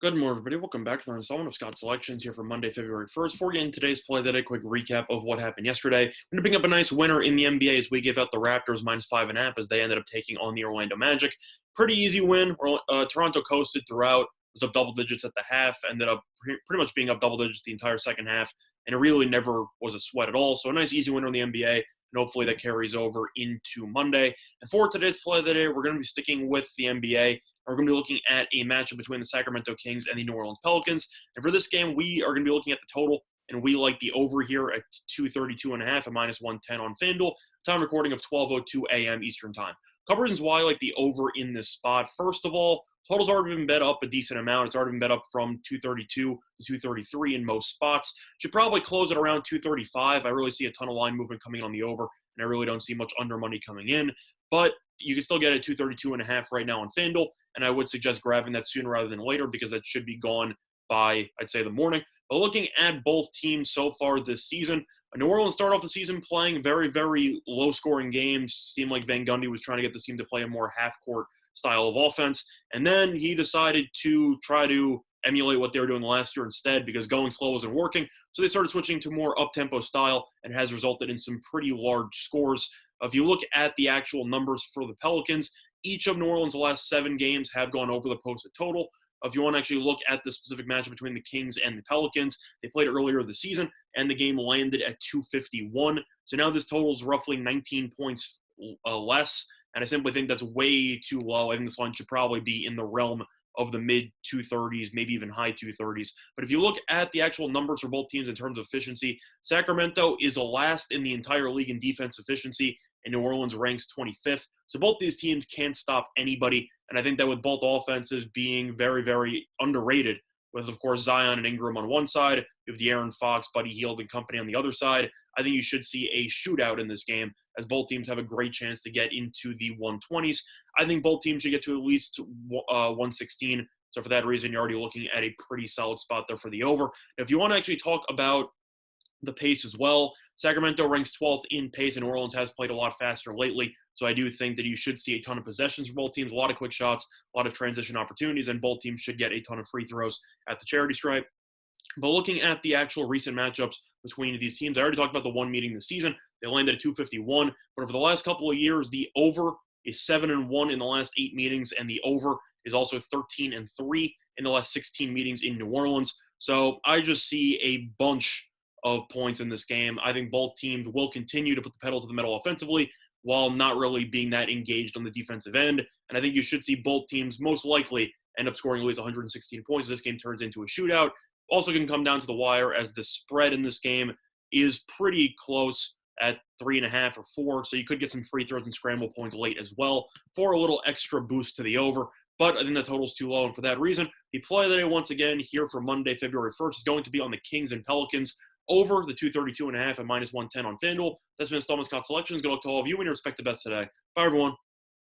Good morning, everybody. Welcome back to another installment of Scott's Selections here for Monday, February 1st. Before we get into today's play, a quick recap of what happened yesterday. We're going to bring up a nice winner in the NBA as we give out the Raptors -5.5 as they ended up taking on the Orlando Magic. Pretty easy win. Toronto coasted throughout, was up double digits at the half, ended up pretty much being up double digits the entire second half, and it really never was a sweat at all. So a nice easy winner in the NBA, and hopefully that carries over into Monday. And for today's play of the day, we're going to be sticking with the NBA. We're going to be looking at a matchup between the Sacramento Kings and the New Orleans Pelicans. And for this game, we are going to be looking at the total, and we like the over here at 232.5 at -110 on FanDuel. Time recording of 12:02 a.m. Eastern Time. Couple reasons why I like the over in this spot. First of all, total's already been bet up a decent amount. It's already been bet up from 232 to 233 in most spots. Should probably close at around 235. I really see a ton of line movement coming on the over, and I really don't see much under money coming in. But you can still get it 232.5 right now on FanDuel, and I would suggest grabbing that sooner rather than later because that should be gone by, I'd say, the morning. But looking at both teams so far this season, New Orleans started off the season playing very, very low-scoring games. Seemed like Van Gundy was trying to get this team to play a more half-court style of offense, and then he decided to try to emulate what they were doing last year instead because going slow wasn't working. So they started switching to more up-tempo style and has resulted in some pretty large scores. If you look at the actual numbers for the Pelicans, each of New Orleans' last 7 games have gone over the posted total. If you want to actually look at the specific matchup between the Kings and the Pelicans, they played earlier this season, and the game landed at 251. So now this total is roughly 19 points less, and I simply think that's way too low. I think this line should probably be in the realm of the mid-230s, maybe even high 230s. But if you look at the actual numbers for both teams in terms of efficiency, Sacramento is last in the entire league in defense efficiency, and New Orleans ranks 25th. So both these teams can't stop anybody, and I think that with both offenses being very, very underrated, with, of course, Zion and Ingram on one side, you have De'Aaron Fox, Buddy Hield, and company on the other side, I think you should see a shootout in this game as both teams have a great chance to get into the 120s. I think both teams should get to at least 116. So for that reason, you're already looking at a pretty solid spot there for the over. Now, if you want to actually talk about the pace as well, Sacramento ranks 12th in pace, and New Orleans has played a lot faster lately. So I do think that you should see a ton of possessions for both teams, a lot of quick shots, a lot of transition opportunities, and both teams should get a ton of free throws at the charity stripe. But looking at the actual recent matchups between these teams, I already talked about the one meeting this season. They landed at 251. But over the last couple of years, the over is 7-1 in the last 8 meetings, and the over is also 13-3 in the last 16 meetings in New Orleans. So I just see a bunch of points in this game. I think both teams will continue to put the pedal to the metal offensively while not really being that engaged on the defensive end. And I think you should see both teams most likely end up scoring at least 116 points. This game turns into a shootout. Also can come down to the wire as the spread in this game is pretty close at 3.5 or 4. So you could get some free throws and scramble points late as well for a little extra boost to the over. But I think the total's too low. And for that reason, the play of the day once again here for Monday, February 1st is going to be on the Kings and Pelicans over the 232.5 at -110 on FanDuel. That's been Installment Scott Selections. Good luck to all of you and your respective bets today. Bye, everyone.